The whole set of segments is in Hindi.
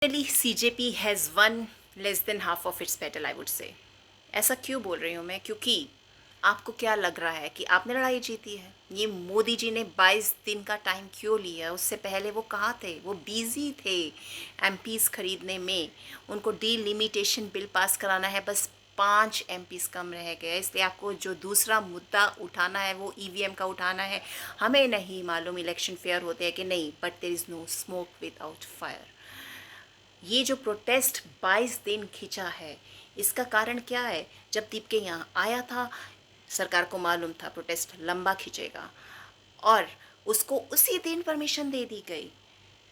Finally, CJP has won less than half of its battle, I would say. ऐसा क्यों बोल रही हूँ मैं? क्योंकि आपको क्या लग रहा है कि आपने लड़ाई जीती है? ये मोदी जी ने 22 दिन का टाइम क्यों लिया? उससे पहले वो कहाँ थे? वो बिजी थे एमपीज खरीदने में। उनको डीलिमिटेशन बिल पास कराना है, बस 5 एमपीज कम रह गए। इसलिए आपको जो दूसरा मुद्दा उठाना है वो ईवीएम का उठाना है। हमें नहीं मालूम इलेक्शन फेयर होते हैं कि नहीं, but there is no smoke without fire. ये जो प्रोटेस्ट 22 दिन खिंचा है, इसका कारण क्या है? जब दीप के यहाँ आया था, सरकार को मालूम था प्रोटेस्ट लंबा खिंचेगा, और उसको उसी दिन परमिशन दे दी गई।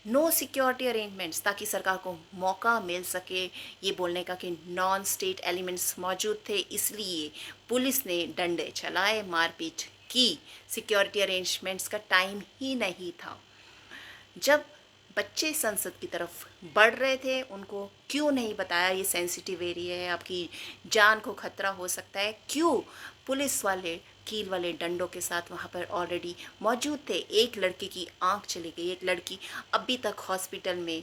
नो सिक्योरिटी अरेंजमेंट्स, ताकि सरकार को मौका मिल सके ये बोलने का कि नॉन स्टेट एलिमेंट्स मौजूद थे, इसलिए पुलिस ने डंडे चलाए, मारपीट की। सिक्योरिटी अरेंजमेंट्स का टाइम ही नहीं था। जब बच्चे संसद की तरफ बढ़ रहे थे, उनको क्यों नहीं बताया ये सेंसिटिव एरिया है, आपकी जान को खतरा हो सकता है? क्यों पुलिस वाले कील वाले डंडों के साथ वहाँ पर ऑलरेडी मौजूद थे? एक लड़की की आंख चली गई, एक लड़की अभी तक हॉस्पिटल में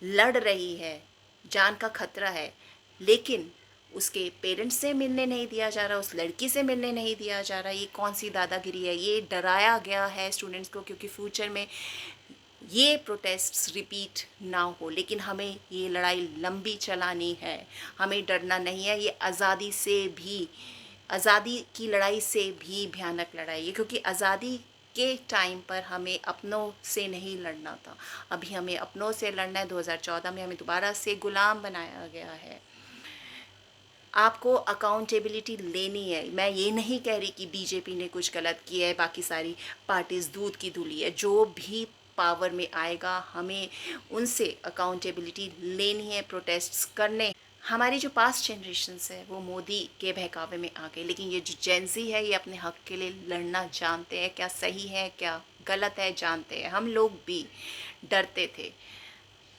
लड़ रही है, जान का खतरा है, लेकिन उसके पेरेंट्स से मिलने नहीं दिया जा रहा, उस लड़की से मिलने नहीं दिया जा रहा। ये कौन सी दादागिरी है? ये डराया गया है स्टूडेंट्स को, क्योंकि फ्यूचर में ये प्रोटेस्ट्स रिपीट ना हो। लेकिन हमें ये लड़ाई लंबी चलानी है, हमें डरना नहीं है। ये आज़ादी की लड़ाई से भी भयानक लड़ाई है, क्योंकि आज़ादी के टाइम पर हमें अपनों से नहीं लड़ना था, अभी हमें अपनों से लड़ना है। 2014 में हमें दोबारा से गुलाम बनाया गया है। आपको अकाउंटेबिलिटी लेनी है। मैं ये नहीं कह रही कि बीजेपी ने कुछ गलत किया है, बाकी सारी पार्टीज दूध की धुली है। जो भी पावर में आएगा, हमें उनसे अकाउंटेबिलिटी लेनी है, प्रोटेस्ट्स करने। हमारी जो पास्ट जनरेशन्स है वो मोदी के बहकावे में आ गए, लेकिन ये जो जेंजी है ये अपने हक के लिए लड़ना जानते हैं। क्या सही है क्या गलत है जानते हैं। हम लोग भी डरते थे,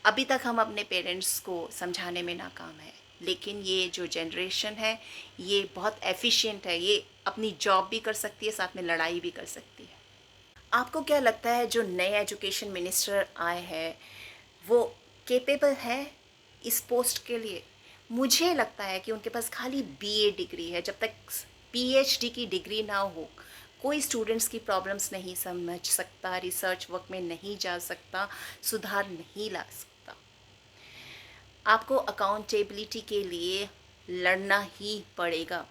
अभी तक हम अपने पेरेंट्स को समझाने में नाकाम है। लेकिन ये जो जनरेशन है ये बहुत एफिशिएंट है, ये अपनी जॉब भी कर सकती है, साथ में लड़ाई भी कर सकती है। आपको क्या लगता है जो नए एजुकेशन मिनिस्टर आए हैं वो केपेबल है इस पोस्ट के लिए? मुझे लगता है कि उनके पास खाली बीए डिग्री है। जब तक पीएचडी की डिग्री ना हो, कोई स्टूडेंट्स की प्रॉब्लम्स नहीं समझ सकता, रिसर्च वर्क में नहीं जा सकता, सुधार नहीं ला सकता। आपको अकाउंटेबिलिटी के लिए लड़ना ही पड़ेगा।